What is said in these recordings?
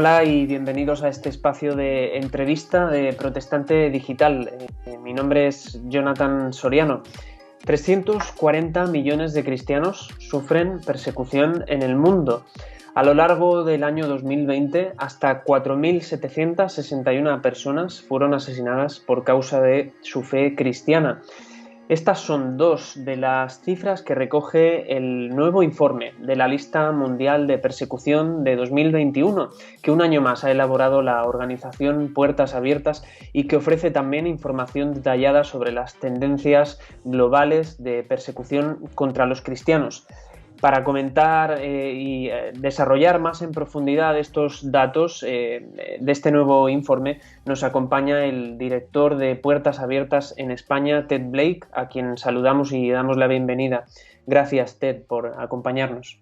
Hola y bienvenidos a este espacio de entrevista de Protestante Digital. Mi nombre es Jonathan Soriano. 340 millones de cristianos sufren persecución en el mundo. A lo largo del año 2020, hasta 4.761 personas fueron asesinadas por causa de su fe cristiana. Estas son dos de las cifras que recoge el nuevo informe de la Lista Mundial de Persecución de 2021, que un año más ha elaborado la organización Puertas Abiertas y que ofrece también información detallada sobre las tendencias globales de persecución contra los cristianos. Para comentar y desarrollar más en profundidad estos datos de este nuevo informe, nos acompaña el director de Puertas Abiertas en España, Ted Blake, a quien saludamos y damos la bienvenida. Gracias, Ted, por acompañarnos.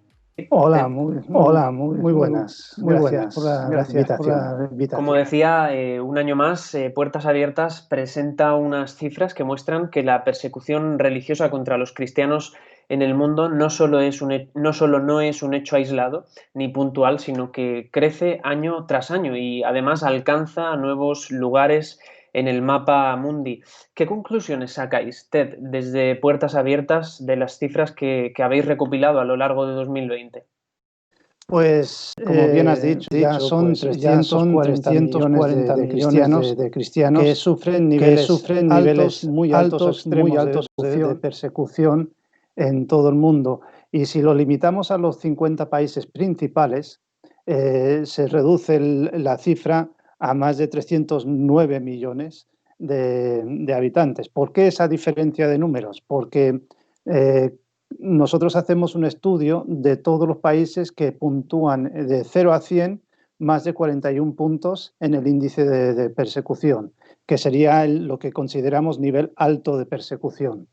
Hola, muy buenas. Gracias por la invitación. Como decía, un año más, Puertas Abiertas presenta unas cifras que muestran que la persecución religiosa contra los cristianos en el mundo no solo no es un hecho aislado ni puntual, sino que crece año tras año y además alcanza nuevos lugares en el mapa mundi. ¿Qué conclusiones sacáis, Ted, desde Puertas Abiertas de las cifras que habéis recopilado a lo largo de 2020? Pues, como bien has dicho, ya son 340 millones de cristianos que sufren niveles muy altos de persecución en todo el mundo. Y si lo limitamos a los 50 países principales, se reduce la cifra a más de 309 millones de habitantes. ¿Por qué esa diferencia de números? Porque nosotros hacemos un estudio de todos los países que puntúan de 0 a 100 más de 41 puntos en el índice de persecución, que sería lo que consideramos nivel alto de persecución.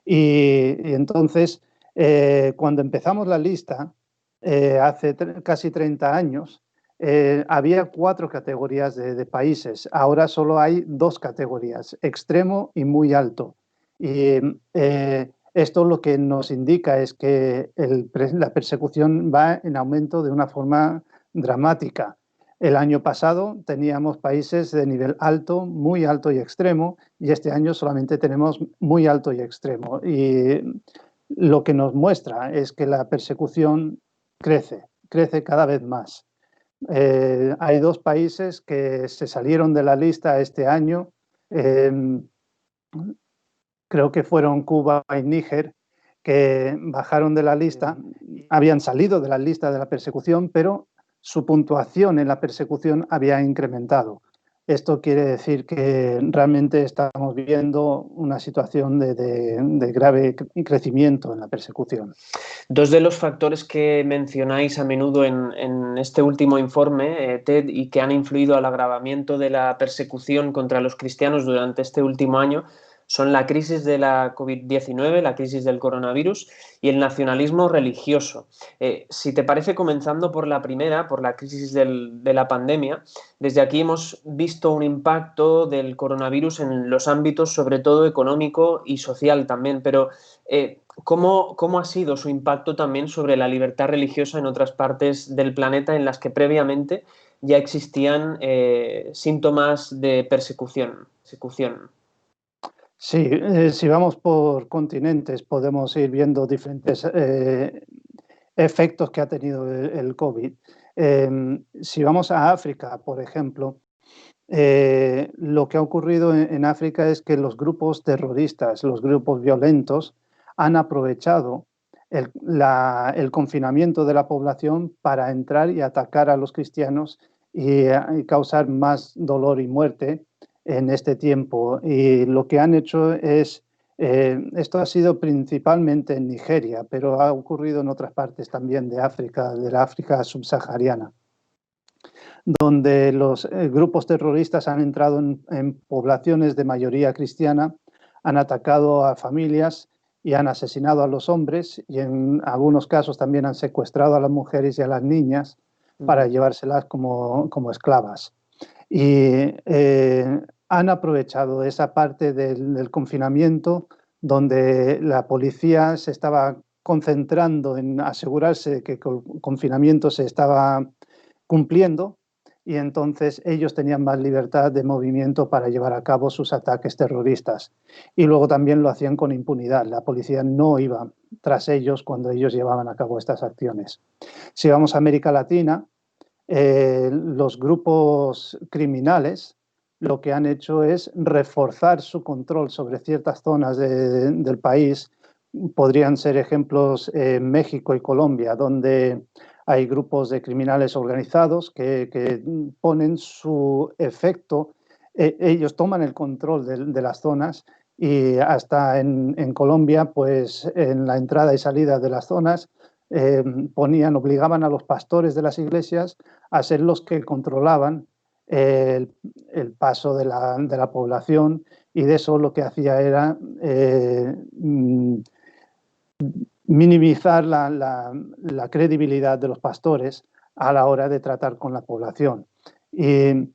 Y entonces, cuando empezamos la lista, hace casi 30 años, había 4 categorías de países. Ahora solo hay 2 categorías, extremo y muy alto. Y esto lo que nos indica es que la persecución va en aumento de una forma dramática. El año pasado teníamos países de nivel alto, muy alto y extremo, y este año solamente tenemos muy alto y extremo. Y lo que nos muestra es que la persecución crece cada vez más. Hay 2 países que se salieron de la lista este año. Creo que fueron Cuba y Níger, que bajaron de la lista, habían salido de la lista de la persecución, pero su puntuación en la persecución había incrementado. Esto quiere decir que realmente estamos viviendo una situación de grave crecimiento en la persecución. Dos de los factores que mencionáis a menudo en este último informe, Ted, y que han influido al agravamiento de la persecución contra los cristianos durante este último año, son la crisis de la COVID-19, la crisis del coronavirus y el nacionalismo religioso. Si te parece, comenzando por la primera, por la crisis de la pandemia, desde aquí hemos visto un impacto del coronavirus en los ámbitos, sobre todo económico y social también, pero ¿cómo ha sido su impacto también sobre la libertad religiosa en otras partes del planeta en las que previamente ya existían síntomas de persecución? Sí, si vamos por continentes podemos ir viendo diferentes efectos que ha tenido el COVID. Si vamos a África, por ejemplo, lo que ha ocurrido en África es que los grupos terroristas, los grupos violentos, han aprovechado el confinamiento de la población para entrar y atacar a los cristianos y causar más dolor y muerte en este tiempo. Y lo que han hecho es, esto ha sido principalmente en Nigeria, pero ha ocurrido en otras partes también de la África subsahariana, donde los grupos terroristas han entrado en poblaciones de mayoría cristiana, han atacado a familias y han asesinado a los hombres y en algunos casos también han secuestrado a las mujeres y a las niñas para llevárselas como esclavas. Y han aprovechado esa parte del confinamiento donde la policía se estaba concentrando en asegurarse de que el confinamiento se estaba cumpliendo y entonces ellos tenían más libertad de movimiento para llevar a cabo sus ataques terroristas. Y luego también lo hacían con impunidad. La policía no iba tras ellos cuando ellos llevaban a cabo estas acciones. Si vamos a América Latina, los grupos criminales lo que han hecho es reforzar su control sobre ciertas zonas del país. Podrían ser ejemplos México y Colombia, donde hay grupos de criminales organizados que ponen su efecto, ellos toman el control de las zonas y hasta en Colombia, pues en la entrada y salida de las zonas, obligaban a los pastores de las iglesias a ser los que controlaban el paso de la población, y de eso lo que hacía era minimizar la credibilidad de los pastores a la hora de tratar con la población. Y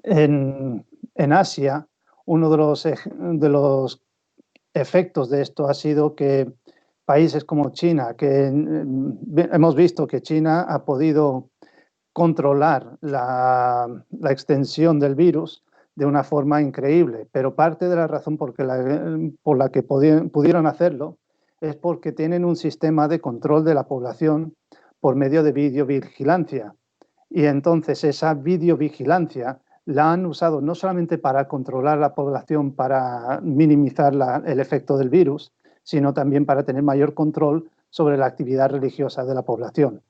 en Asia, uno de los efectos de esto ha sido que países como China, que hemos visto que China ha podido controlar la extensión del virus de una forma increíble, pero parte de la razón por la que pudieron hacerlo es porque tienen un sistema de control de la población por medio de videovigilancia. Y entonces esa videovigilancia la han usado no solamente para controlar la población, para minimizar el efecto del virus, sino también para tener mayor control sobre la actividad religiosa de la población.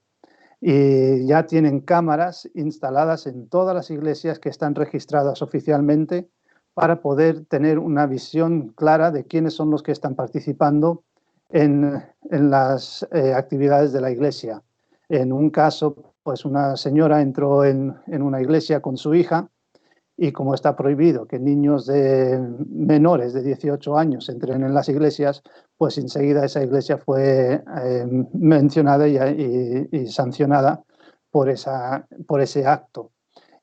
Y ya tienen cámaras instaladas en todas las iglesias que están registradas oficialmente para poder tener una visión clara de quiénes son los que están participando en las actividades de la iglesia. En un caso, pues una señora entró en una iglesia con su hija, y como está prohibido que niños menores de 18 años entren en las iglesias, pues enseguida esa iglesia fue mencionada y sancionada por ese acto.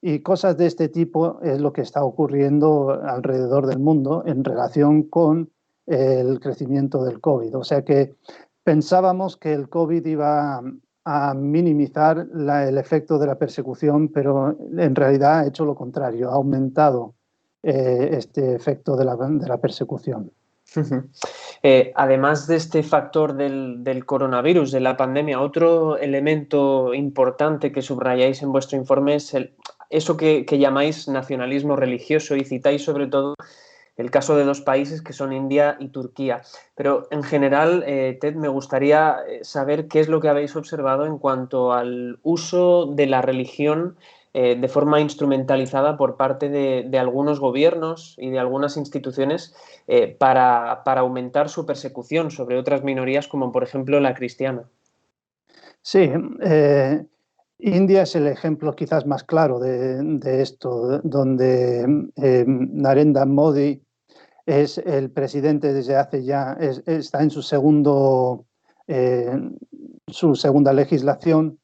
Y cosas de este tipo es lo que está ocurriendo alrededor del mundo en relación con el crecimiento del COVID. O sea que pensábamos que el COVID iba a minimizar el efecto de la persecución, pero en realidad ha hecho lo contrario, ha aumentado este efecto de la persecución. Además de este factor del coronavirus, de la pandemia, otro elemento importante que subrayáis en vuestro informe es eso que llamáis nacionalismo religioso, y citáis sobre todo el caso de dos países que son India y Turquía. Pero en general, Ted, me gustaría saber qué es lo que habéis observado en cuanto al uso de la religión de forma instrumentalizada por parte de algunos gobiernos y de algunas instituciones para aumentar su persecución sobre otras minorías, como por ejemplo la cristiana. Sí, India es el ejemplo quizás más claro de esto, donde Narendra Modi es el presidente desde hace ya, está en su segunda legislación,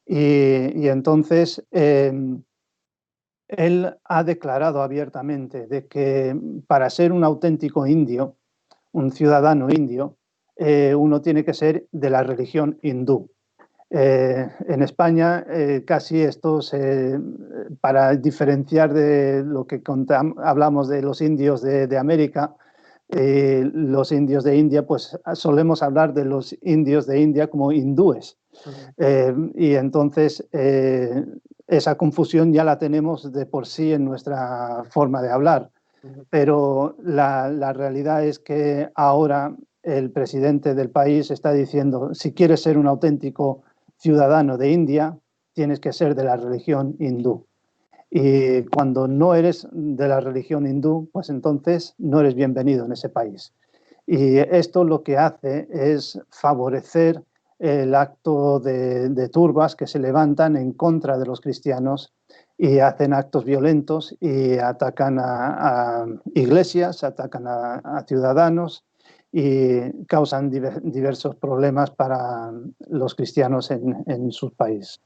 y entonces él ha declarado abiertamente de que para ser un auténtico indio, un ciudadano indio, uno tiene que ser de la religión hindú. En España casi esto para diferenciar de lo que hablamos de los indios de América, los indios de India, pues solemos hablar de los indios de India como hindúes. Y entonces esa confusión ya la tenemos de por sí en nuestra forma de hablar. Pero la realidad es que ahora el presidente del país está diciendo, si quieres ser un auténtico ciudadano de India, tienes que ser de la religión hindú. Y cuando no eres de la religión hindú, pues entonces no eres bienvenido en ese país. Y esto lo que hace es favorecer el acto de turbas que se levantan en contra de los cristianos y hacen actos violentos y atacan a iglesias, atacan a ciudadanos y causan diversos problemas para los cristianos en sus países.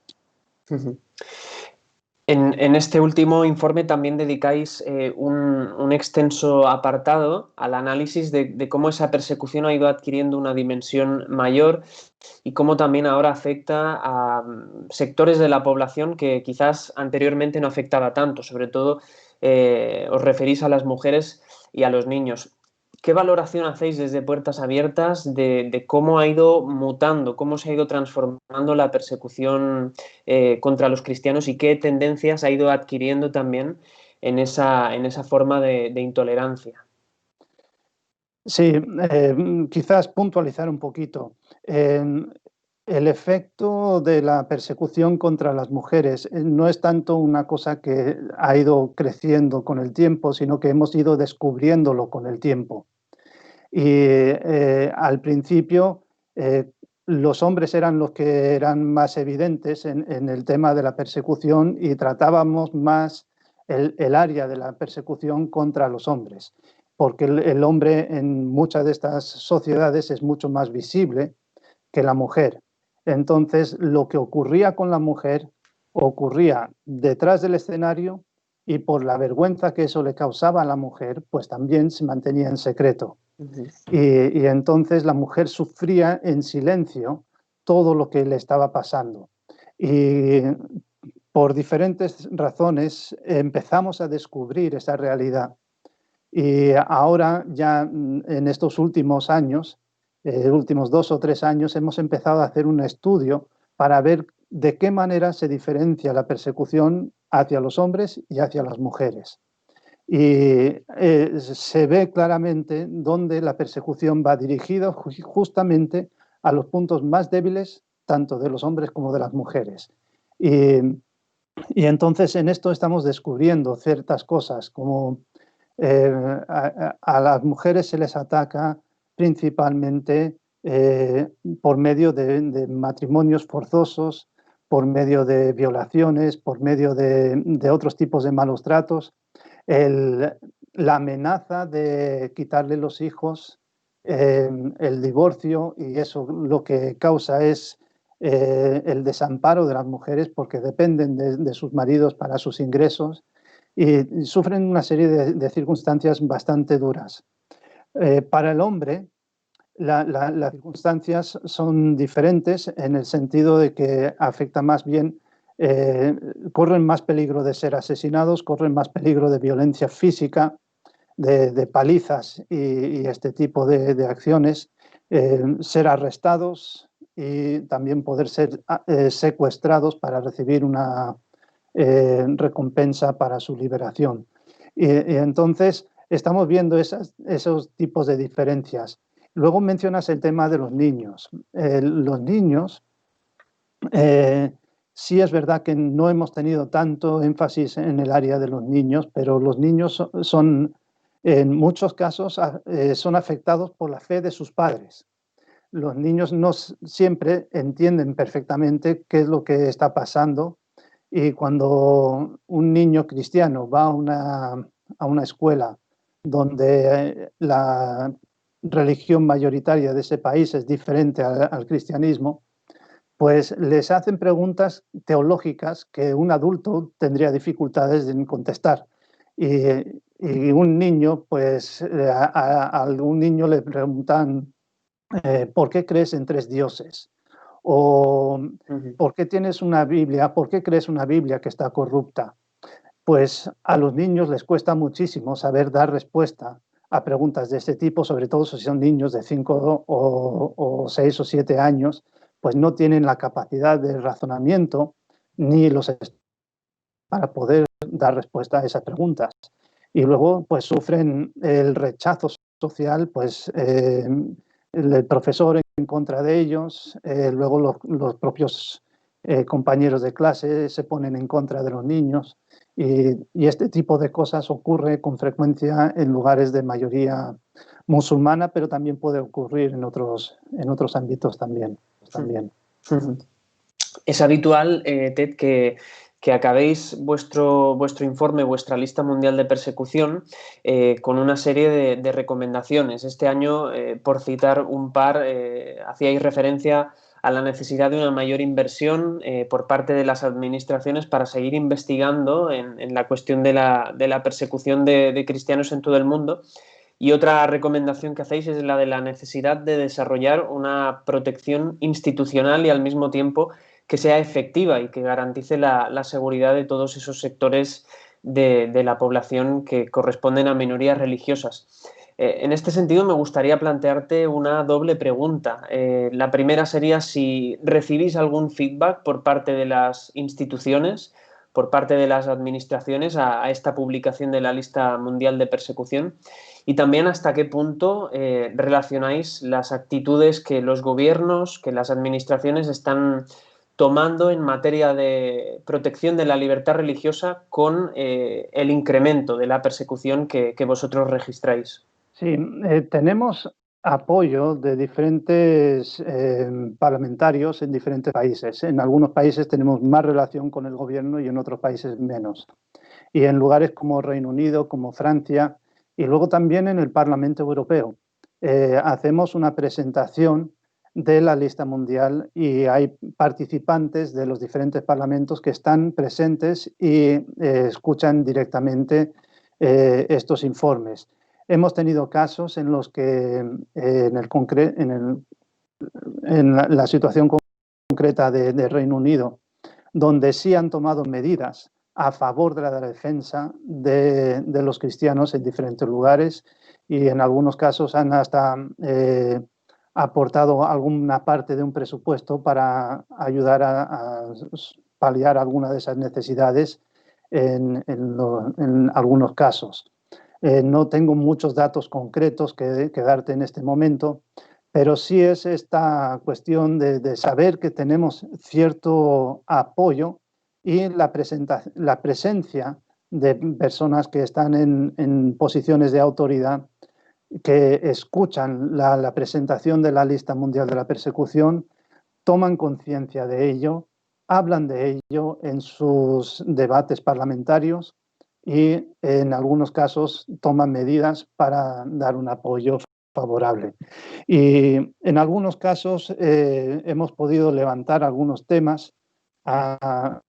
En este último informe también dedicáis un extenso apartado al análisis de cómo esa persecución ha ido adquiriendo una dimensión mayor y cómo también ahora afecta a sectores de la población que quizás anteriormente no afectaba tanto. Sobre todo os referís a las mujeres y a los niños. ¿Qué valoración hacéis desde Puertas Abiertas de cómo ha ido mutando, cómo se ha ido transformando la persecución contra los cristianos y qué tendencias ha ido adquiriendo también en esa forma de intolerancia? Sí, quizás puntualizar un poquito. El efecto de la persecución contra las mujeres no es tanto una cosa que ha ido creciendo con el tiempo, sino que hemos ido descubriéndolo con el tiempo. Y al principio los hombres eran los que eran más evidentes en el tema de la persecución y tratábamos más el área de la persecución contra los hombres, porque el hombre en muchas de estas sociedades es mucho más visible que la mujer. Entonces, lo que ocurría con la mujer ocurría detrás del escenario y por la vergüenza que eso le causaba a la mujer, pues también se mantenía en secreto. Y entonces la mujer sufría en silencio todo lo que le estaba pasando. Y por diferentes razones empezamos a descubrir esa realidad. Y ahora ya en estos últimos años, últimos 2 o 3 años, hemos empezado a hacer un estudio para ver de qué manera se diferencia la persecución hacia los hombres y hacia las mujeres. Y se ve claramente dónde la persecución va dirigida justamente a los puntos más débiles, tanto de los hombres como de las mujeres. Y entonces en esto estamos descubriendo ciertas cosas, como a las mujeres se les ataca principalmente por medio de matrimonios forzosos, por medio de violaciones, por medio de otros tipos de malos tratos. La amenaza de quitarle los hijos, el divorcio, y eso lo que causa es el desamparo de las mujeres porque dependen de sus maridos para sus ingresos y sufren una serie de circunstancias bastante duras. Para el hombre, las circunstancias son diferentes en el sentido de que afecta más bien, corren más peligro de ser asesinados, corren más peligro de violencia física, de palizas y este tipo de acciones, ser arrestados y también poder ser secuestrados para recibir una recompensa para su liberación. Y entonces estamos viendo esos tipos de diferencias. Luego mencionas el tema de los niños. Los niños, sí es verdad que no hemos tenido tanto énfasis en el área de los niños, pero los niños son en muchos casos, son afectados por la fe de sus padres. Los niños no siempre entienden perfectamente qué es lo que está pasando y cuando un niño cristiano va a una escuela donde la religión mayoritaria de ese país es diferente al cristianismo, pues les hacen preguntas teológicas que un adulto tendría dificultades en contestar. Y un niño, pues a algún niño le preguntan, ¿por qué crees en 3 dioses? O ¿por qué tienes una Biblia? ¿Por qué crees una Biblia que está corrupta? Pues a los niños les cuesta muchísimo saber dar respuesta a preguntas de este tipo, sobre todo si son niños de 5 o 6 o 7 años, pues no tienen la capacidad de razonamiento ni los para poder dar respuesta a esas preguntas. Y luego pues sufren el rechazo social, pues el profesor en contra de ellos, luego los compañeros de clase se ponen en contra de los niños y este tipo de cosas ocurre con frecuencia en lugares de mayoría musulmana, pero también puede ocurrir en otros ámbitos también. Es habitual, Ted, que acabéis vuestro informe, vuestra lista mundial de persecución, con una serie de recomendaciones. Este año, por citar un par, hacíais referencia a la necesidad de una mayor inversión por parte de las administraciones para seguir investigando en la cuestión de la persecución de cristianos en todo el mundo. Y otra recomendación que hacéis es la de la necesidad de desarrollar una protección institucional y al mismo tiempo que sea efectiva y que garantice la seguridad de todos esos sectores de la población que corresponden a minorías religiosas. En este sentido, me gustaría plantearte una doble pregunta. La primera sería si recibís algún feedback por parte de las instituciones, por parte de las administraciones a esta publicación de la lista mundial de persecución, y también hasta qué punto relacionáis las actitudes que los gobiernos, que las administraciones están tomando en materia de protección de la libertad religiosa con el incremento de la persecución que vosotros registráis. Sí, tenemos apoyo de diferentes parlamentarios en diferentes países. En algunos países tenemos más relación con el gobierno y en otros países menos. Y en lugares como Reino Unido, como Francia, y luego también en el Parlamento Europeo. Hacemos una presentación de la lista mundial y hay participantes de los diferentes parlamentos que están presentes y escuchan directamente estos informes. Hemos tenido casos en los que en la situación concreta de Reino Unido, donde sí han tomado medidas a favor de la defensa de los cristianos en diferentes lugares y en algunos casos han hasta aportado alguna parte de un presupuesto para ayudar a paliar alguna de esas necesidades en algunos casos. No tengo muchos datos concretos que darte en este momento, pero sí es esta cuestión de saber que tenemos cierto apoyo y la presencia de personas que están en posiciones de autoridad que escuchan la presentación de la lista mundial de la persecución, toman conciencia de ello, hablan de ello en sus debates parlamentarios y en algunos casos toman medidas para dar un apoyo favorable. Y en algunos casos hemos podido levantar algunos temas a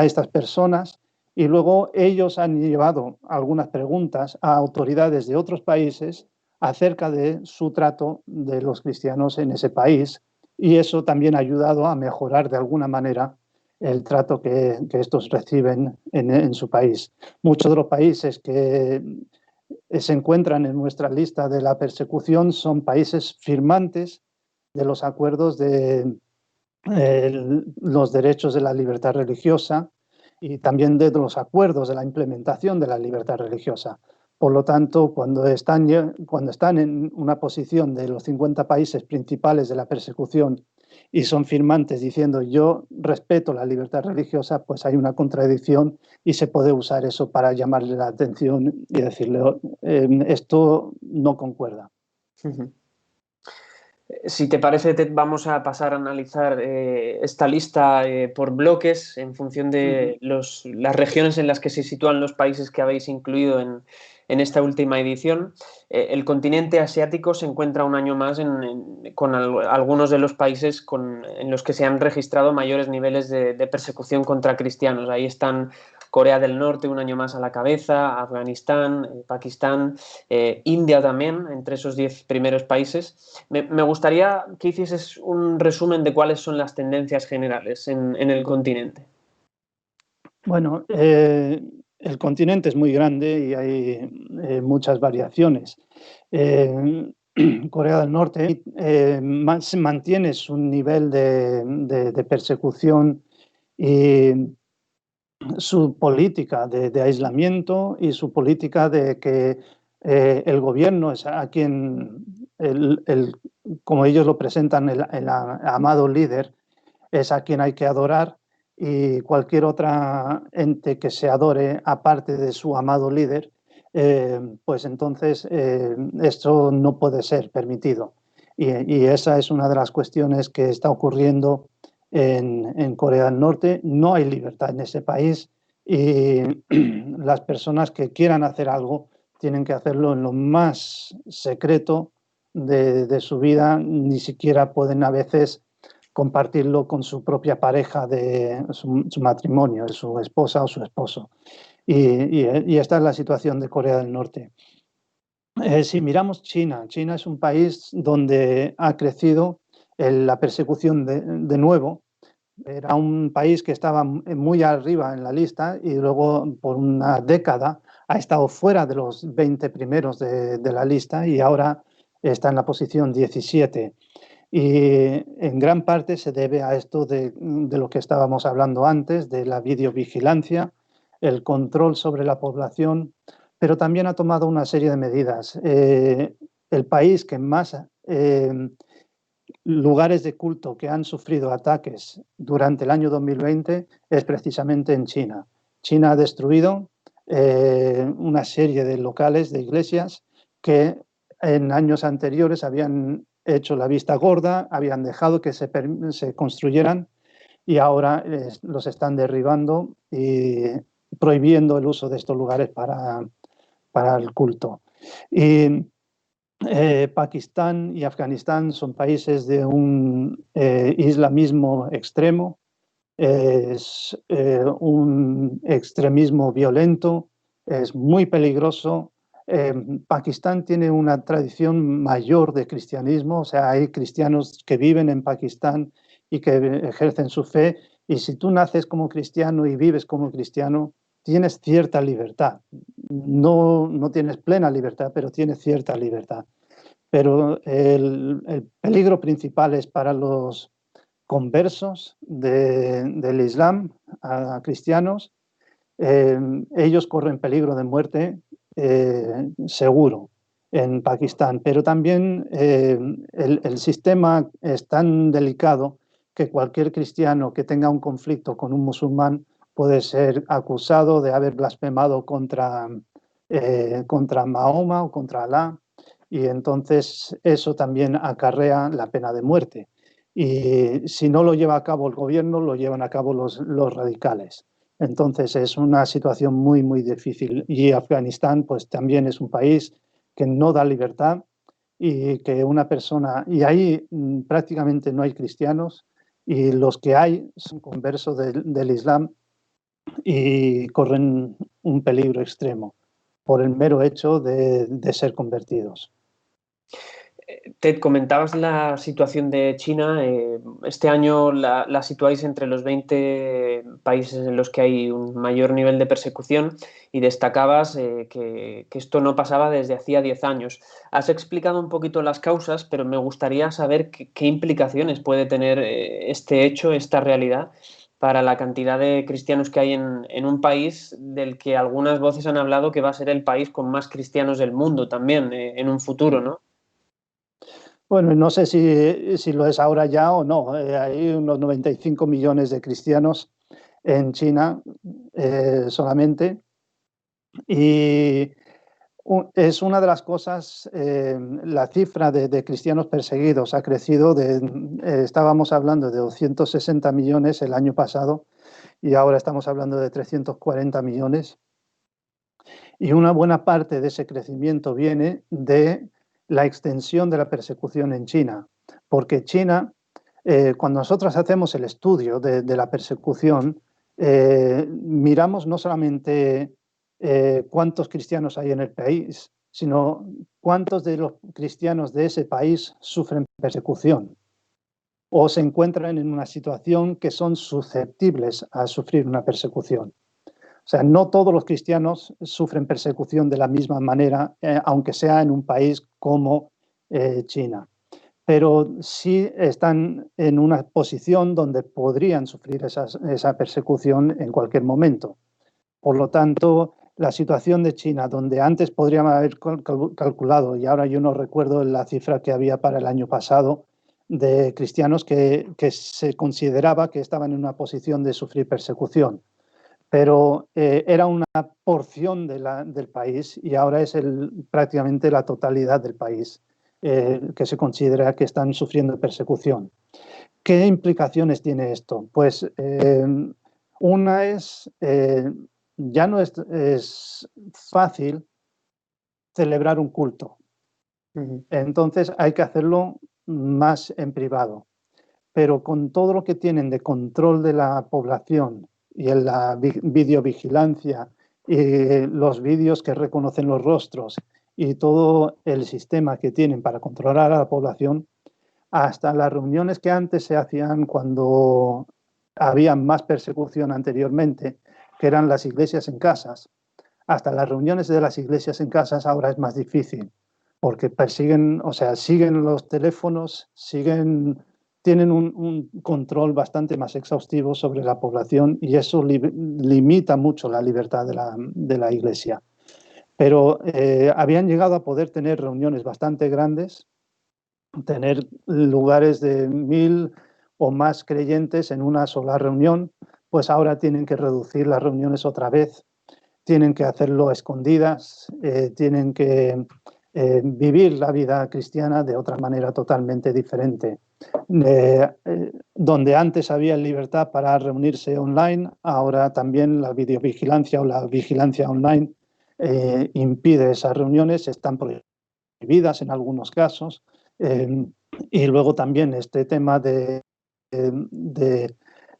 estas personas y luego ellos han llevado algunas preguntas a autoridades de otros países acerca de su trato de los cristianos en ese país y eso también ha ayudado a mejorar de alguna manera el trato que estos reciben en su país. Muchos de los países que se encuentran en nuestra lista de la persecución son países firmantes de los acuerdos de los derechos de la libertad religiosa y también de los acuerdos de la implementación de la libertad religiosa. Por lo tanto, cuando están en una posición de los 50 países principales de la persecución y son firmantes diciendo yo respeto la libertad religiosa, pues hay una contradicción y se puede usar eso para llamarle la atención y decirle esto no concuerda. Si te parece, Ted, vamos a pasar a analizar esta lista por bloques en función de las regiones en las que se sitúan los países que habéis incluido en esta última edición. El continente asiático se encuentra un año más con algunos de los países en los que se han registrado mayores niveles de persecución contra cristianos. Ahí están Corea del Norte un año más a la cabeza, Afganistán, Pakistán, India también, entre esos 10 primeros países. Me gustaría que hicieses un resumen de cuáles son las tendencias generales en el continente. Bueno, el continente es muy grande y hay muchas variaciones. Corea del Norte mantiene su nivel de persecución y su política de aislamiento y su política de que el gobierno es a quien, como ellos lo presentan, el amado líder, es a quien hay que adorar y cualquier otra ente que se adore aparte de su amado líder, pues entonces esto no puede ser permitido. Y esa es una de las cuestiones que está ocurriendo en Corea del Norte. No hay libertad en ese país y las personas que quieran hacer algo tienen que hacerlo en lo más secreto de su vida, ni siquiera pueden a veces compartirlo con su propia pareja de su matrimonio, su esposa o su esposo. Y esta es la situación de Corea del Norte. Si miramos China, China es un país donde ha crecido la persecución de nuevo. Era un país que estaba muy arriba en la lista y luego por una década ha estado fuera de los 20 primeros de la lista y ahora está en la posición 17. Y en gran parte se debe a esto de lo que estábamos hablando antes, de la videovigilancia, el control sobre la población, pero también ha tomado una serie de medidas. El país que más lugares de culto que han sufrido ataques durante el año 2020 es precisamente en China. China ha destruido una serie de locales, de iglesias, que en años anteriores habían hecho la vista gorda, habían dejado que se construyeran y ahora los están derribando y prohibiendo el uso de estos lugares para el culto. Y Pakistán y Afganistán son países de un islamismo extremo, es un extremismo violento, es muy peligroso. Pakistán tiene una tradición mayor de cristianismo, o sea, hay cristianos que viven en Pakistán y que ejercen su fe, y si tú naces como cristiano y vives como cristiano, tienes cierta libertad. No tienes plena libertad, pero tienes cierta libertad. Pero el peligro principal es para los conversos del Islam a cristianos. Ellos corren peligro de muerte seguro en Pakistán, pero también el sistema es tan delicado que cualquier cristiano que tenga un conflicto con un musulmán puede ser acusado de haber blasfemado contra Mahoma o contra Alá, y entonces eso también acarrea la pena de muerte. Y si no lo lleva a cabo el gobierno, lo llevan a cabo los radicales. Entonces es una situación muy, muy difícil. Y Afganistán, pues también es un país que no da libertad y que una persona, y ahí prácticamente no hay cristianos, y los que hay son conversos del Islam y corren un peligro extremo por el mero hecho de ser convertidos. Ted, comentabas la situación de China. Este año la situáis entre los 20 países en los que hay un mayor nivel de persecución y destacabas que esto no pasaba desde hacía 10 años. Has explicado un poquito las causas, pero me gustaría saber qué implicaciones puede tener este hecho, esta realidad, para la cantidad de cristianos que hay en un país del que algunas voces han hablado que va a ser el país con más cristianos del mundo también en un futuro, ¿no? Bueno, no sé si lo es ahora ya o no. Hay unos 95 millones de cristianos en China solamente. Y es una de las cosas, la cifra de cristianos perseguidos ha crecido. Estábamos hablando de 260 millones el año pasado y ahora estamos hablando de 340 millones. Y una buena parte de ese crecimiento viene de la extensión de la persecución en China, porque China, cuando nosotros hacemos el estudio de la persecución, miramos no solamente cuántos cristianos hay en el país, sino cuántos de los cristianos de ese país sufren persecución o se encuentran en una situación que son susceptibles a sufrir una persecución. O sea, no todos los cristianos sufren persecución de la misma manera, aunque sea en un país como China. Pero sí están en una posición donde podrían sufrir esa persecución en cualquier momento. Por lo tanto, la situación de China, donde antes podríamos haber calculado, y ahora yo no recuerdo la cifra que había para el año pasado, de cristianos que se consideraba que estaban en una posición de sufrir persecución, pero era una porción del país y ahora es prácticamente la totalidad del país que se considera que están sufriendo persecución. ¿Qué implicaciones tiene esto? Pues una es, ya no es fácil celebrar un culto. Entonces hay que hacerlo más en privado. Pero con todo lo que tienen de control de la población y en la videovigilancia y los vídeos que reconocen los rostros y todo el sistema que tienen para controlar a la población, hasta las reuniones que antes se hacían cuando había más persecución anteriormente, que eran las iglesias en casas, hasta las reuniones de las iglesias en casas ahora es más difícil, porque persiguen, o sea, siguen los teléfonos, tienen un control bastante más exhaustivo sobre la población y eso limita mucho la libertad de la iglesia. Pero habían llegado a poder tener reuniones bastante grandes, tener lugares de 1000 o más creyentes en una sola reunión, pues ahora tienen que reducir las reuniones otra vez, tienen que hacerlo a escondidas, tienen que vivir la vida cristiana de otra manera totalmente diferente. Donde antes había libertad para reunirse online, ahora también la videovigilancia o la vigilancia online impide esas reuniones, están prohibidas en algunos casos. Y luego también este tema de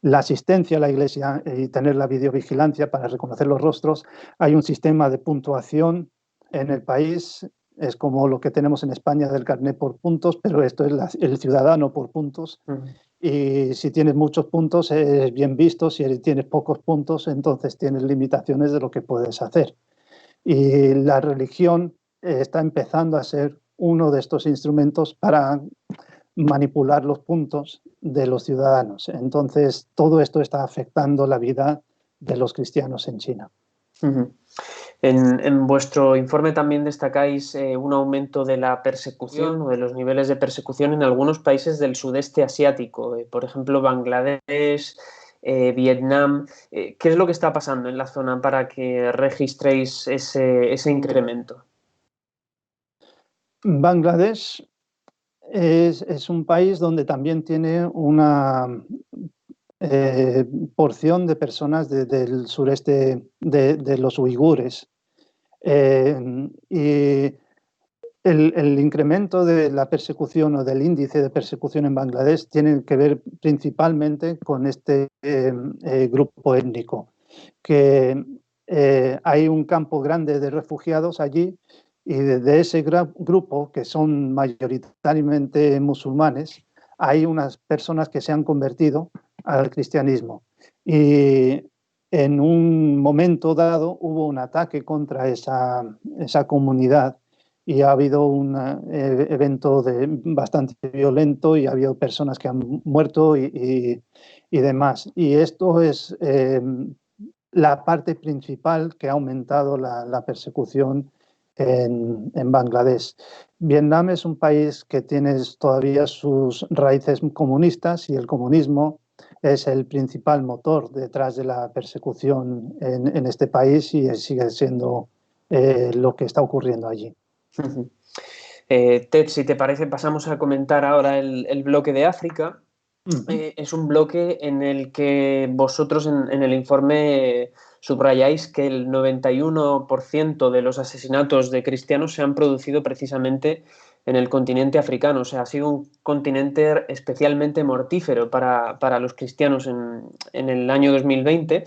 la asistencia a la iglesia y tener la videovigilancia para reconocer los rostros. Hay un sistema de puntuación en el país, es como lo que tenemos en España del carnet por puntos, pero esto es el ciudadano por puntos. Y si tienes muchos puntos es bien visto, si tienes pocos puntos entonces tienes limitaciones de lo que puedes hacer. Y la religión está empezando a ser uno de estos instrumentos para manipular los puntos de los ciudadanos. Entonces, todo esto está afectando la vida de los cristianos en China. En vuestro informe también destacáis un aumento de la persecución o de los niveles de persecución en algunos países del sudeste asiático, por ejemplo, Bangladesh, Vietnam. ¿Qué es lo que está pasando en la zona para que registréis ese incremento? Bangladesh es un país donde también tiene una porción de personas del sureste de los uigures. Y el incremento de la persecución o del índice de persecución en Bangladesh tiene que ver principalmente con este grupo étnico, que hay un campo grande de refugiados allí y de ese grupo, que son mayoritariamente musulmanes, hay unas personas que se han convertido al cristianismo. Y en un momento dado hubo un ataque contra esa comunidad y ha habido un evento bastante violento y ha habido personas que han muerto y demás. Y esto es la parte principal que ha aumentado la persecución en Bangladesh. Vietnam es un país que tiene todavía sus raíces comunistas y el comunismo es el principal motor detrás de la persecución en este país y sigue siendo lo que está ocurriendo allí. Ted, si te parece, pasamos a comentar ahora el bloque de África. Es un bloque en el que vosotros en el informe subrayáis que el 91% de los asesinatos de cristianos se han producido precisamente en el continente africano. O sea, ha sido un continente especialmente mortífero para los cristianos en el año 2020.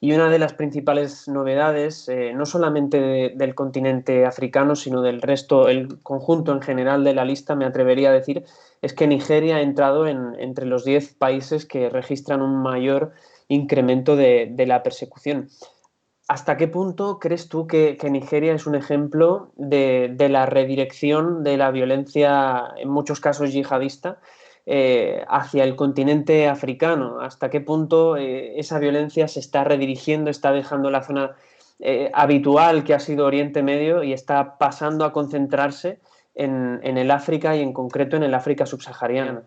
Y una de las principales novedades, no solamente del continente africano, sino del resto, el conjunto en general de la lista, me atrevería a decir, es que Nigeria ha entrado entre los 10 países que registran un mayor incremento de la persecución. ¿Hasta qué punto crees tú que Nigeria es un ejemplo de la redirección de la violencia, en muchos casos yihadista, hacia el continente africano? ¿Hasta qué punto esa violencia se está redirigiendo, está dejando la zona habitual que ha sido Oriente Medio y está pasando a concentrarse en el África y en concreto en el África subsahariana?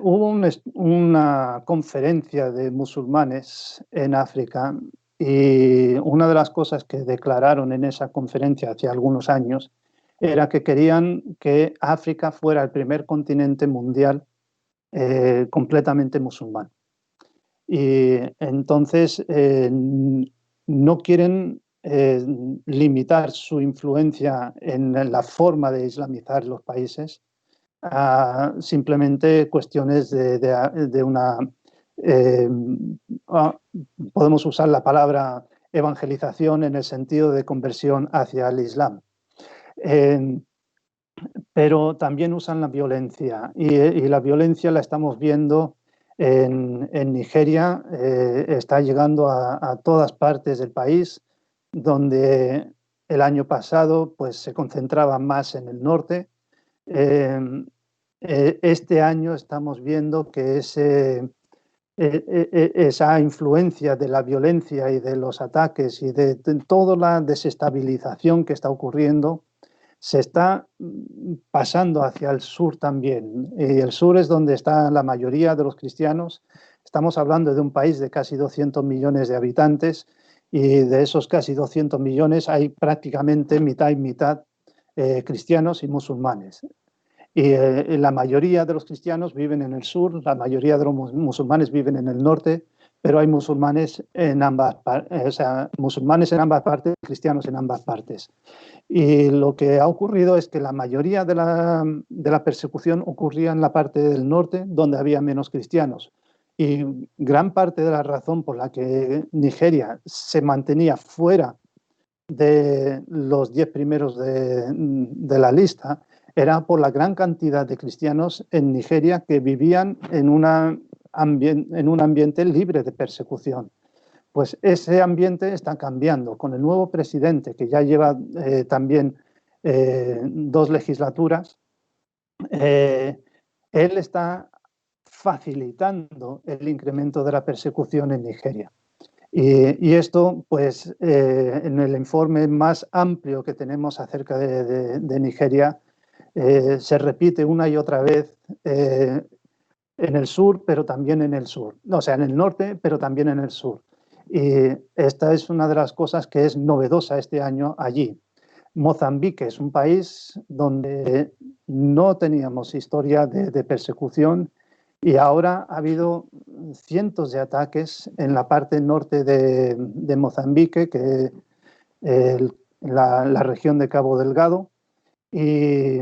Hubo una conferencia de musulmanes en África y una de las cosas que declararon en esa conferencia hace algunos años era que querían que África fuera el primer continente mundial completamente musulmán. Y entonces no quieren limitar su influencia en la forma de islamizar los países a simplemente cuestiones de una... podemos usar la palabra evangelización en el sentido de conversión hacia el Islam. Pero también usan la violencia y la violencia la estamos viendo en Nigeria, está llegando a todas partes del país, donde el año pasado pues, se concentraba más en el norte. Este año estamos viendo que esa influencia de la violencia y de los ataques y de toda la desestabilización que está ocurriendo se está pasando hacia el sur también. Y el sur es donde está la mayoría de los cristianos. Estamos hablando de un país de casi 200 millones de habitantes y de esos casi 200 millones hay prácticamente mitad y mitad cristianos y musulmanes. Y la mayoría de los cristianos viven en el sur, la mayoría de los musulmanes viven en el norte, pero hay musulmanes en ambas partes, cristianos en ambas partes. Y lo que ha ocurrido es que la mayoría de la persecución ocurría en la parte del norte, donde había menos cristianos. Y gran parte de la razón por la que Nigeria se mantenía fuera de los 10 primeros de la lista era por la gran cantidad de cristianos en Nigeria que vivían en un ambiente libre de persecución. Pues ese ambiente está cambiando. Con el nuevo presidente, que ya lleva también 2 legislaturas, él está facilitando el incremento de la persecución en Nigeria. Y esto, pues, en el informe más amplio que tenemos acerca de Nigeria, se repite una y otra vez en el sur, pero también en el sur. O sea, en el norte, pero también en el sur. Y esta es una de las cosas que es novedosa este año allí. Mozambique es un país donde no teníamos historia de persecución y ahora ha habido cientos de ataques en la parte norte de Mozambique, que la región de Cabo Delgado, y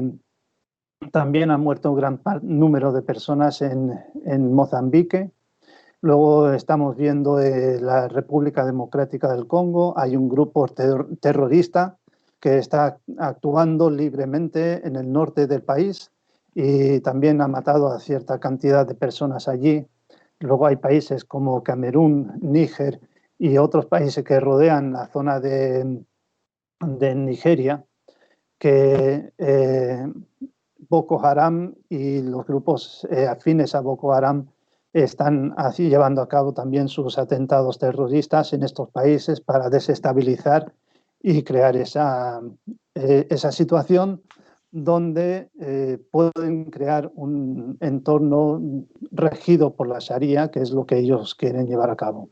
también han muerto un gran número de personas en Mozambique. Luego estamos viendo la República Democrática del Congo, hay un grupo terrorista que está actuando libremente en el norte del país y también ha matado a cierta cantidad de personas allí. Luego hay países como Camerún, Níger y otros países que rodean la zona de Nigeria, que Boko Haram y los grupos afines a Boko Haram están así llevando a cabo también sus atentados terroristas en estos países para desestabilizar y crear esa situación donde pueden crear un entorno regido por la Sharia, que es lo que ellos quieren llevar a cabo.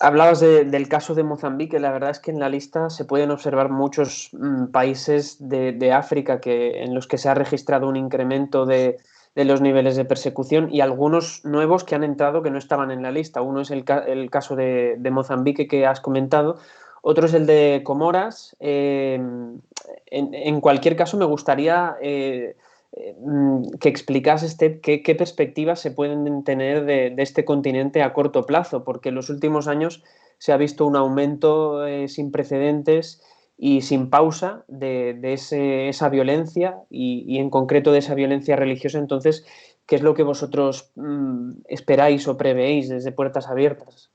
Hablabas del caso de Mozambique. La verdad es que en la lista se pueden observar muchos países de África en los que se ha registrado un incremento de los niveles de persecución y algunos nuevos que han entrado que no estaban en la lista. Uno es el caso de Mozambique que has comentado, otro es el de Comoras. En cualquier caso me gustaría que explicases qué perspectivas se pueden tener de este continente a corto plazo, porque en los últimos años se ha visto un aumento sin precedentes y sin pausa de esa violencia y en concreto de esa violencia religiosa. Entonces, ¿qué es lo que vosotros esperáis o prevéis desde Puertas Abiertas?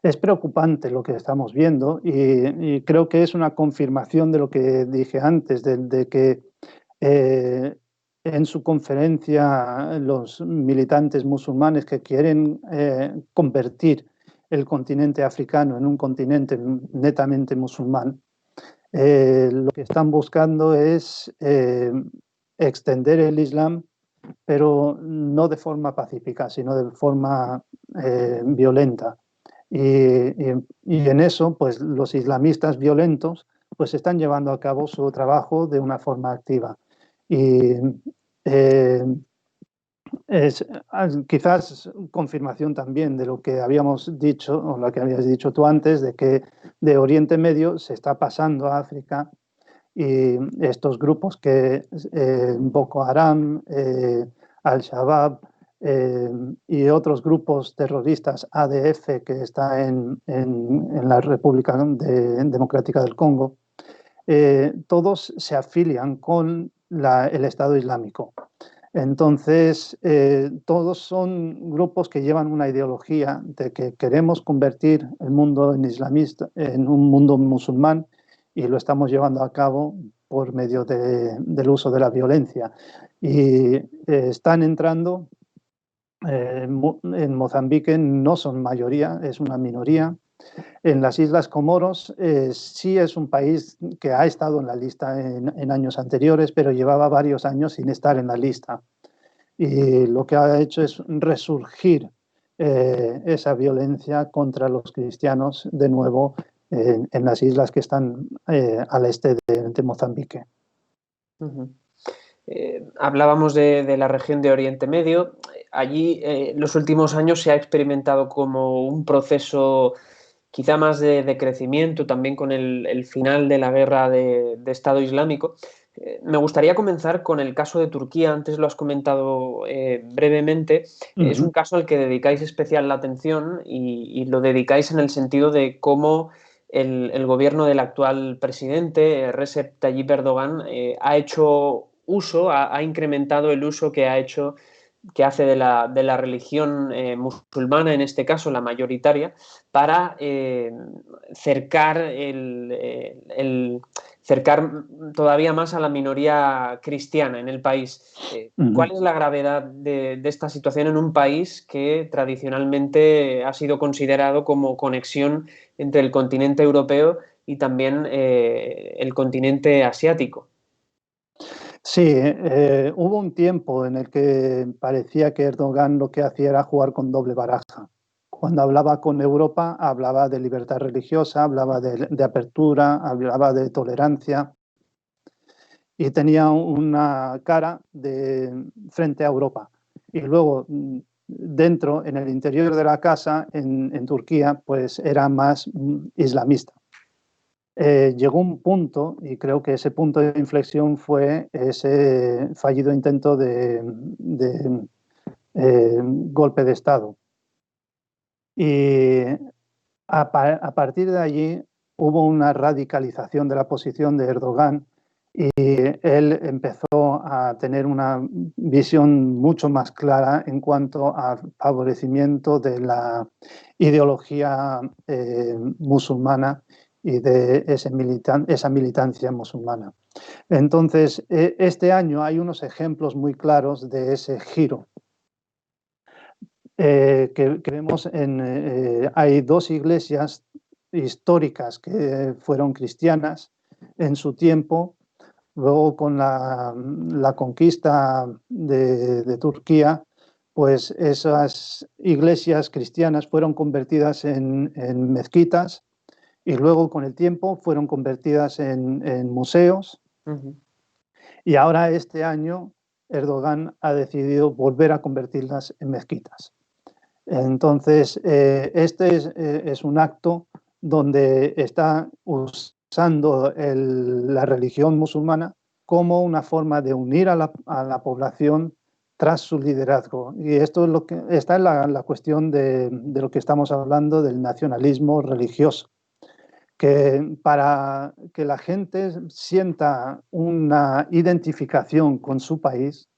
Es preocupante lo que estamos viendo y creo que es una confirmación de lo que dije antes, de que en su conferencia los militantes musulmanes que quieren convertir el continente africano en un continente netamente musulmán, lo que están buscando es extender el Islam, pero no de forma pacífica, sino de forma violenta. Y en eso, pues los islamistas violentos pues están llevando a cabo su trabajo de una forma activa. Y Es quizás confirmación también de lo que habíamos dicho, o lo que habías dicho tú antes, de que de Oriente Medio se está pasando a África y estos grupos que Boko Haram, Al-Shabaab y otros grupos terroristas, ADF, que está en la República Democrática del Congo, todos se afilian con el Estado Islámico. Entonces, todos son grupos que llevan una ideología de que queremos convertir el mundo en un mundo musulmán y lo estamos llevando a cabo por medio del uso de la violencia. Y están entrando en Mozambique, no son mayoría, es una minoría. En las Islas Comoros sí es un país que ha estado en la lista en años anteriores, pero llevaba varios años sin estar en la lista. Y lo que ha hecho es resurgir esa violencia contra los cristianos de nuevo en las islas que están al este de Mozambique. Uh-huh. Hablábamos de la región de Oriente Medio. Allí los últimos años se ha experimentado como un proceso quizá más de crecimiento, también con el final de la guerra de Estado Islámico. Me gustaría comenzar con el caso de Turquía, antes lo has comentado brevemente. Uh-huh. Es un caso al que dedicáis especial la atención y lo dedicáis en el sentido de cómo el gobierno del actual presidente, Recep Tayyip Erdogan, ha hecho uso, ha incrementado el uso que hace de la religión musulmana, en este caso la mayoritaria, para cercar todavía más a la minoría cristiana en el país. ¿Cuál es la gravedad de esta situación en un país que tradicionalmente ha sido considerado como conexión entre el continente europeo y también el continente asiático? Sí, hubo un tiempo en el que parecía que Erdogan lo que hacía era jugar con doble baraja. Cuando hablaba con Europa, hablaba de libertad religiosa, hablaba de apertura, hablaba de tolerancia y tenía una cara frente a Europa. Y luego, dentro, en el interior de la casa, en Turquía, pues era más islamista. Llegó un punto, y creo que ese punto de inflexión fue ese fallido intento de golpe de Estado. Y a partir de allí hubo una radicalización de la posición de Erdogan y él empezó a tener una visión mucho más clara en cuanto al favorecimiento de la ideología musulmana y de esa militancia musulmana. Entonces, este año hay unos ejemplos muy claros de ese giro. Que vemos hay dos iglesias históricas que fueron cristianas en su tiempo. Luego, con la conquista de Turquía, pues esas iglesias cristianas fueron convertidas en mezquitas y luego con el tiempo fueron convertidas en museos. Uh-huh. Y ahora este año Erdogan ha decidido volver a convertirlas en mezquitas. Entonces, este es un acto donde está usando la religión musulmana como una forma de unir a la población tras su liderazgo. Y esto es lo que está en la cuestión de lo que estamos hablando, del nacionalismo religioso, que para que la gente sienta una identificación con su país,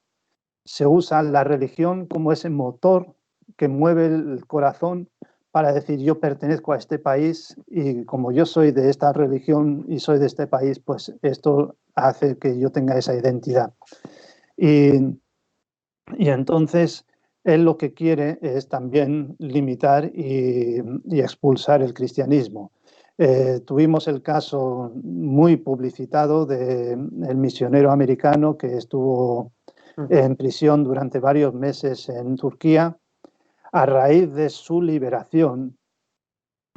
se usa la religión como ese motor que mueve el corazón para decir yo pertenezco a este país y como yo soy de esta religión y soy de este país, pues esto hace que yo tenga esa identidad. Y entonces él lo que quiere es también limitar y expulsar el cristianismo. Tuvimos el caso muy publicitado del misionero americano que estuvo en prisión durante varios meses en Turquía. A raíz de su liberación,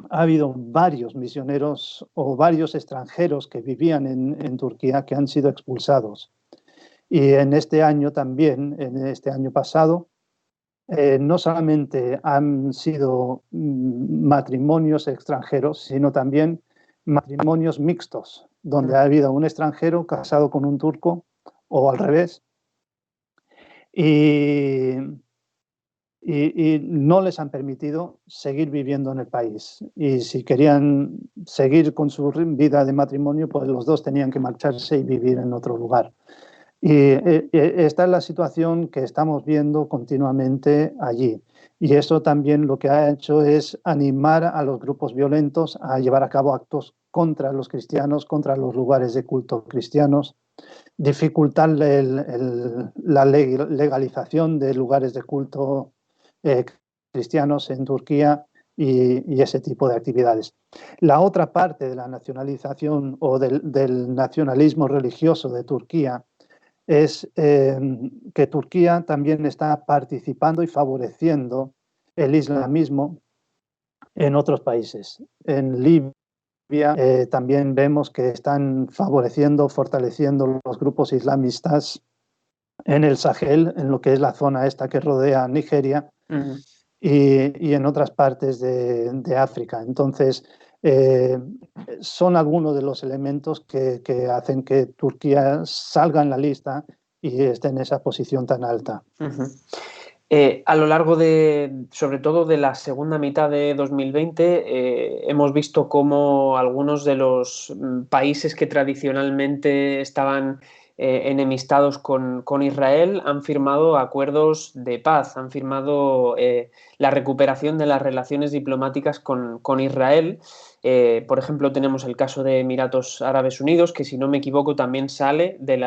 ha habido varios misioneros o varios extranjeros que vivían en Turquía que han sido expulsados. Y en este año también, en este año pasado, no solamente han sido matrimonios extranjeros, sino también matrimonios mixtos, donde ha habido un extranjero casado con un turco o al revés, y no les han permitido seguir viviendo en el país. Y si querían seguir con su vida de matrimonio, pues los dos tenían que marcharse y vivir en otro lugar. Y esta es la situación que estamos viendo continuamente allí. Y eso también lo que ha hecho es animar a los grupos violentos a llevar a cabo actos contra los cristianos, contra los lugares de culto cristianos, dificultar la legalización de lugares de culto cristianos en Turquía y ese tipo de actividades. La otra parte de la nacionalización o del nacionalismo religioso de Turquía es que Turquía también está participando y favoreciendo el islamismo en otros países. En Libia también vemos que están favoreciendo, fortaleciendo los grupos islamistas en el Sahel, en lo que es la zona esta que rodea Nigeria, y en otras partes de África. Entonces, son algunos de los elementos que hacen que Turquía salga en la lista y esté en esa posición tan alta. A lo largo sobre todo de la segunda mitad de 2020, hemos visto cómo algunos de los países que tradicionalmente estaban enemistados con Israel han firmado acuerdos de paz, han firmado la recuperación de las relaciones diplomáticas con Israel. Por ejemplo, tenemos el caso de Emiratos Árabes Unidos, que si no me equivoco también sale de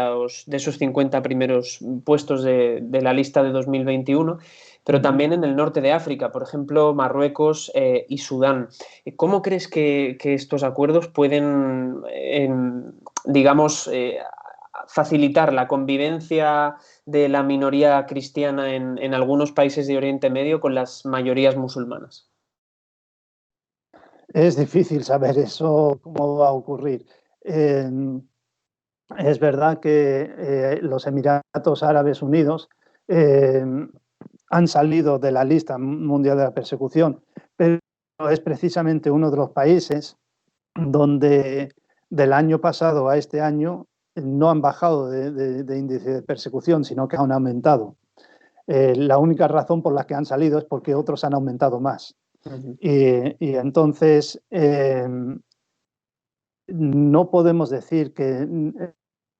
esos 50 primeros puestos de la lista de 2021, pero también en el norte de África, por ejemplo, Marruecos y Sudán. ¿Cómo crees que estos acuerdos pueden, digamos, facilitar la convivencia de la minoría cristiana en algunos países de Oriente Medio con las mayorías musulmanas? Es difícil saber eso, cómo va a ocurrir. Es verdad que los Emiratos Árabes Unidos han salido de la lista mundial de la persecución, pero es precisamente uno de los países donde del año pasado a este año no han bajado de índice de persecución, sino que han aumentado. La única razón por la que han salido es porque otros han aumentado más. Y entonces no podemos decir que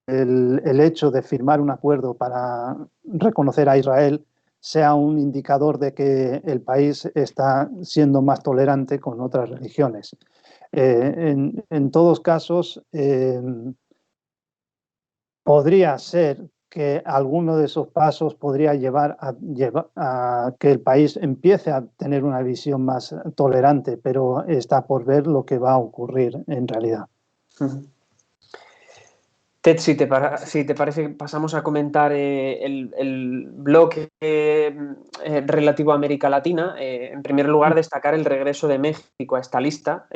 el hecho de firmar un acuerdo para reconocer a Israel sea un indicador de que el país está siendo más tolerante con otras religiones. En todos casos, podría ser que alguno de esos pasos podría llevar a que el país empiece a tener una visión más tolerante, pero está por ver lo que va a ocurrir en realidad. Ted, si te parece, pasamos a comentar el bloque relativo a América Latina. En primer lugar, destacar el regreso de México a esta lista.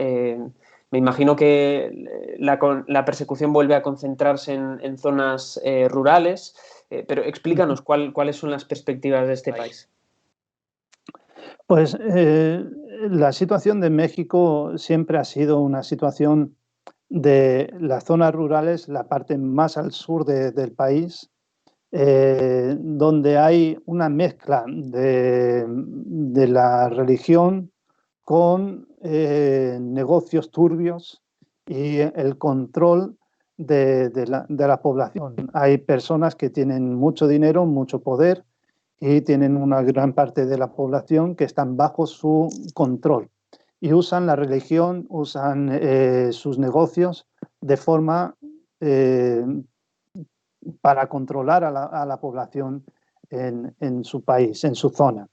Me imagino que la persecución vuelve a concentrarse en zonas rurales, pero explícanos cuáles son las perspectivas de este país. Pues la situación de México siempre ha sido una situación de las zonas rurales, la parte más al sur del país, donde hay una mezcla de la religión con negocios turbios y el control de la población. Hay personas que tienen mucho dinero, mucho poder y tienen una gran parte de la población que están bajo su control y usan la religión, usan sus negocios de forma para controlar a la población en su país, en su zona.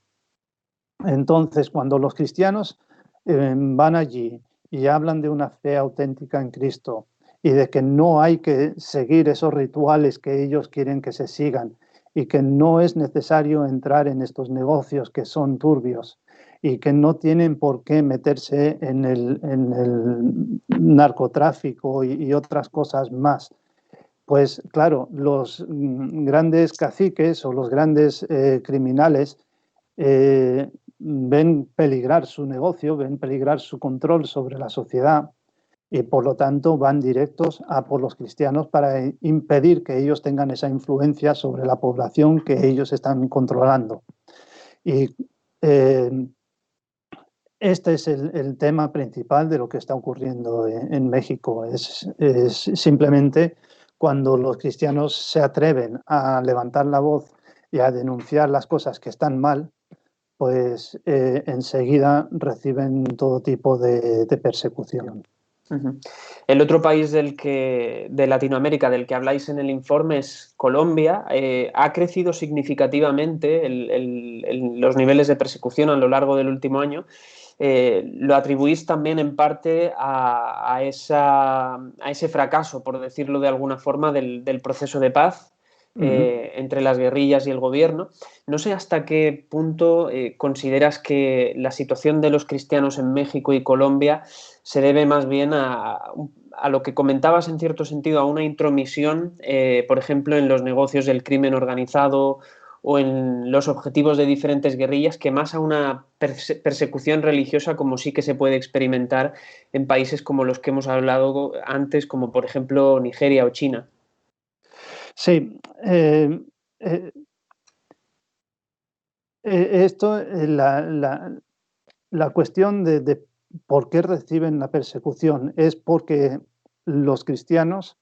Entonces, cuando los cristianos van allí y hablan de una fe auténtica en Cristo y de que no hay que seguir esos rituales que ellos quieren que se sigan y que no es necesario entrar en estos negocios que son turbios y que no tienen por qué meterse en el narcotráfico y otras cosas más. Pues claro, los grandes caciques o los grandes criminales ven peligrar su negocio, ven peligrar su control sobre la sociedad y por lo tanto van directos a por los cristianos para impedir que ellos tengan esa influencia sobre la población que ellos están controlando. Y este es el tema principal de lo que está ocurriendo en México. Es simplemente cuando los cristianos se atreven a levantar la voz y a denunciar las cosas que están mal, pues enseguida reciben todo tipo de persecución. Uh-huh. El otro país de Latinoamérica del que habláis en el informe es Colombia. Ha crecido significativamente los niveles de persecución a lo largo del último año. Lo atribuís también en parte a ese fracaso, por decirlo de alguna forma, del proceso de paz entre las guerrillas y el gobierno. No sé hasta qué punto consideras que la situación de los cristianos en México y Colombia se debe más bien a lo que comentabas en cierto sentido, a una intromisión, por ejemplo, en los negocios del crimen organizado o en los objetivos de diferentes guerrillas, que más a una persecución religiosa como sí que se puede experimentar en países como los que hemos hablado antes, como por ejemplo Nigeria o China. Sí, la cuestión de por qué reciben la persecución es porque los cristianos,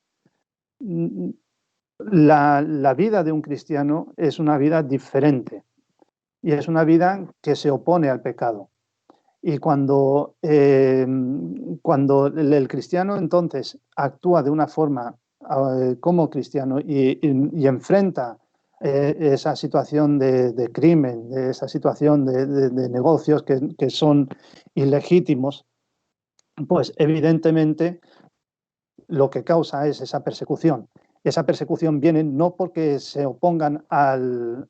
la vida de un cristiano es una vida diferente y es una vida que se opone al pecado. Y cuando el cristiano entonces actúa de una forma como cristiano y enfrenta esa situación de crimen, de esa situación de negocios que son ilegítimos, pues evidentemente lo que causa es esa persecución. Esa persecución viene no porque se opongan al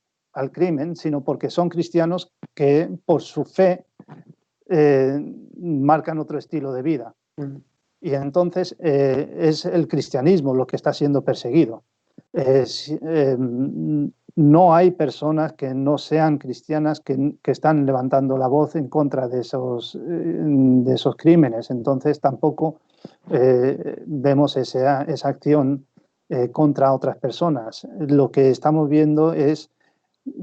crimen, sino porque son cristianos que por su fe marcan otro estilo de vida. Y entonces es el cristianismo lo que está siendo perseguido. No hay personas que no sean cristianas que están levantando la voz en contra de esos crímenes. Entonces tampoco vemos esa acción contra otras personas. Lo que estamos viendo es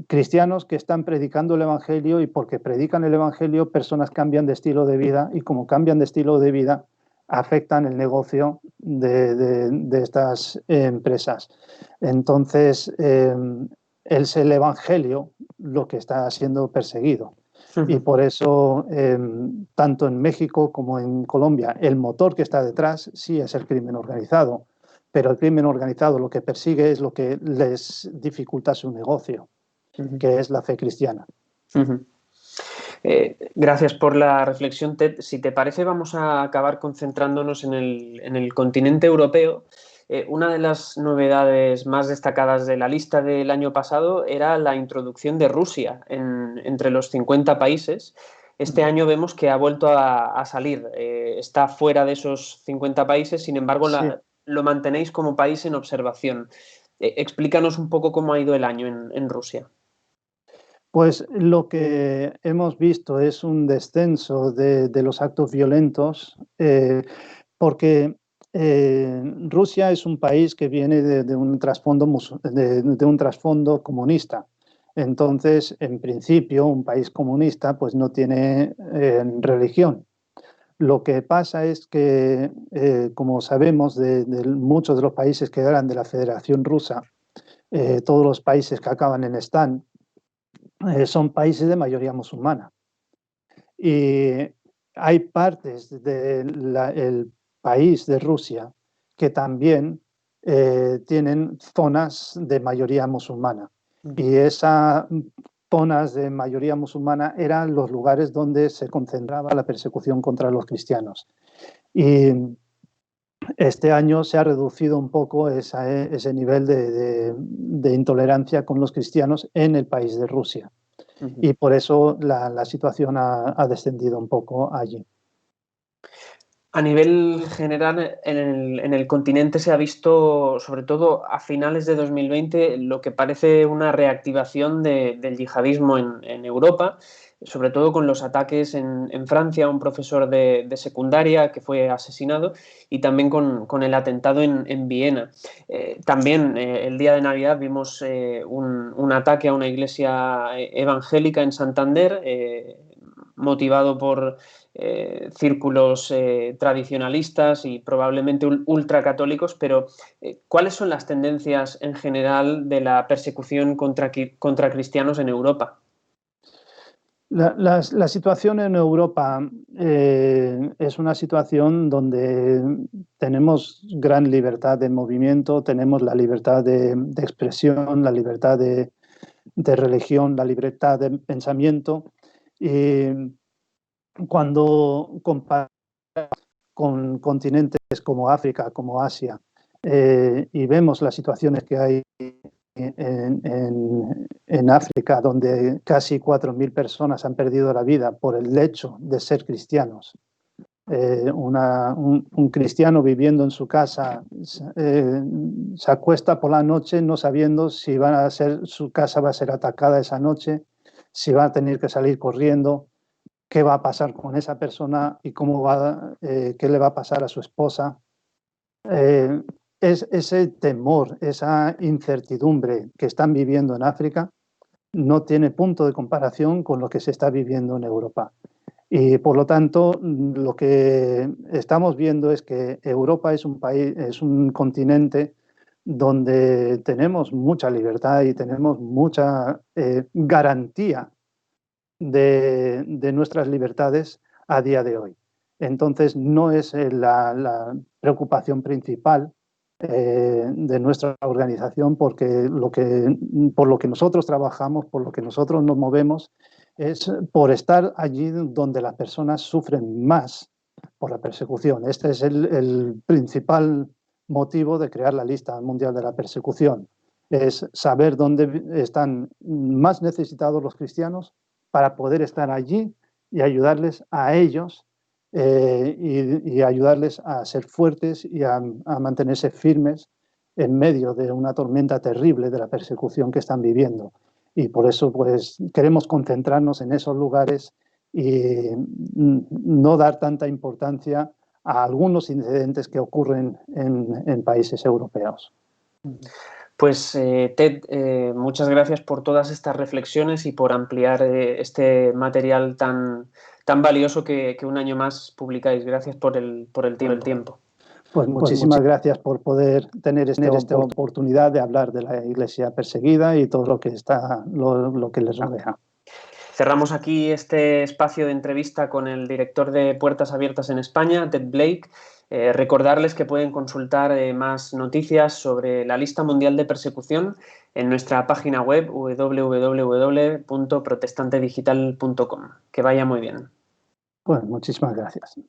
cristianos que están predicando el Evangelio y porque predican el Evangelio personas cambian de estilo de vida y como cambian de estilo de vida afectan el negocio de estas empresas. Entonces es el Evangelio lo que está siendo perseguido. Y por eso, tanto en México como en Colombia, el motor que está detrás sí es el crimen organizado, pero el crimen organizado lo que persigue es lo que les dificulta su negocio, que es la fe cristiana. Gracias por la reflexión, Ted. Si te parece, vamos a acabar concentrándonos en el continente europeo. Una de las novedades más destacadas de la lista del año pasado era la introducción de Rusia entre los 50 países. Este año vemos que ha vuelto a salir. Está fuera de esos 50 países, sin embargo, sí, lo mantenéis como país en observación. Explícanos un poco cómo ha ido el año en Rusia. Pues lo que hemos visto es un descenso de los actos violentos, porque Rusia es un país que viene de un trasfondo comunista. Entonces, en principio, un país comunista pues no tiene religión. Lo que pasa es que, como sabemos, de muchos de los países que eran de la Federación Rusa, todos los países que acaban en Stan, son países de mayoría musulmana. Y hay partes del país de Rusia que también tienen zonas de mayoría musulmana. Y esas zonas de mayoría musulmana eran los lugares donde se concentraba la persecución contra los cristianos. Y este año se ha reducido un poco ese nivel de intolerancia con los cristianos en el país de Rusia. Y por eso la situación ha descendido un poco allí. A nivel general, en el continente se ha visto, sobre todo a finales de 2020, lo que parece una reactivación del yihadismo en Europa, sobre todo con los ataques en Francia a un profesor de secundaria que fue asesinado, y también con el atentado en Viena. También el día de Navidad vimos un ataque a una iglesia evangélica en Santander, motivado por círculos tradicionalistas y probablemente ultracatólicos, pero ¿cuáles son las tendencias en general de la persecución contra cristianos en Europa? La situación en Europa es una situación donde tenemos gran libertad de movimiento, tenemos la libertad de expresión, la libertad de religión, la libertad de pensamiento. Y cuando comparamos con continentes como África, como Asia, y vemos las situaciones que hay en África, donde casi 4.000 personas han perdido la vida por el hecho de ser cristianos. Un cristiano viviendo en su casa se acuesta por la noche no sabiendo si su casa va a ser atacada esa noche, si va a tener que salir corriendo, qué va a pasar con esa persona y qué le va a pasar a su esposa. Ese temor, esa incertidumbre que están viviendo en África no tiene punto de comparación con lo que se está viviendo en Europa. Y por lo tanto, lo que estamos viendo es que Europa es un continente donde tenemos mucha libertad y tenemos mucha garantía de nuestras libertades a día de hoy. Entonces, no es la preocupación principal de nuestra organización, porque por lo que nosotros trabajamos, por lo que nosotros nos movemos, es por estar allí donde las personas sufren más por la persecución. Este es el principal motivo de crear la lista mundial de la persecución. Es saber dónde están más necesitados los cristianos para poder estar allí y ayudarles a ellos y ayudarles a ser fuertes y a mantenerse firmes en medio de una tormenta terrible de la persecución que están viviendo. Y por eso pues queremos concentrarnos en esos lugares y no dar tanta importancia a algunos incidentes que ocurren en países europeos. Pues Ted, muchas gracias por todas estas reflexiones y por ampliar este material tan valioso que un año más publicáis. Gracias por el tiempo. Pues muchísimas gracias por poder tener esta oportunidad de hablar de la Iglesia perseguida y todo lo que les rodea. Cerramos aquí este espacio de entrevista con el director de Puertas Abiertas en España, Ted Blake. Recordarles que pueden consultar más noticias sobre la lista mundial de persecución en nuestra página web www.protestantedigital.com. Que vaya muy bien. Pues muchísimas gracias.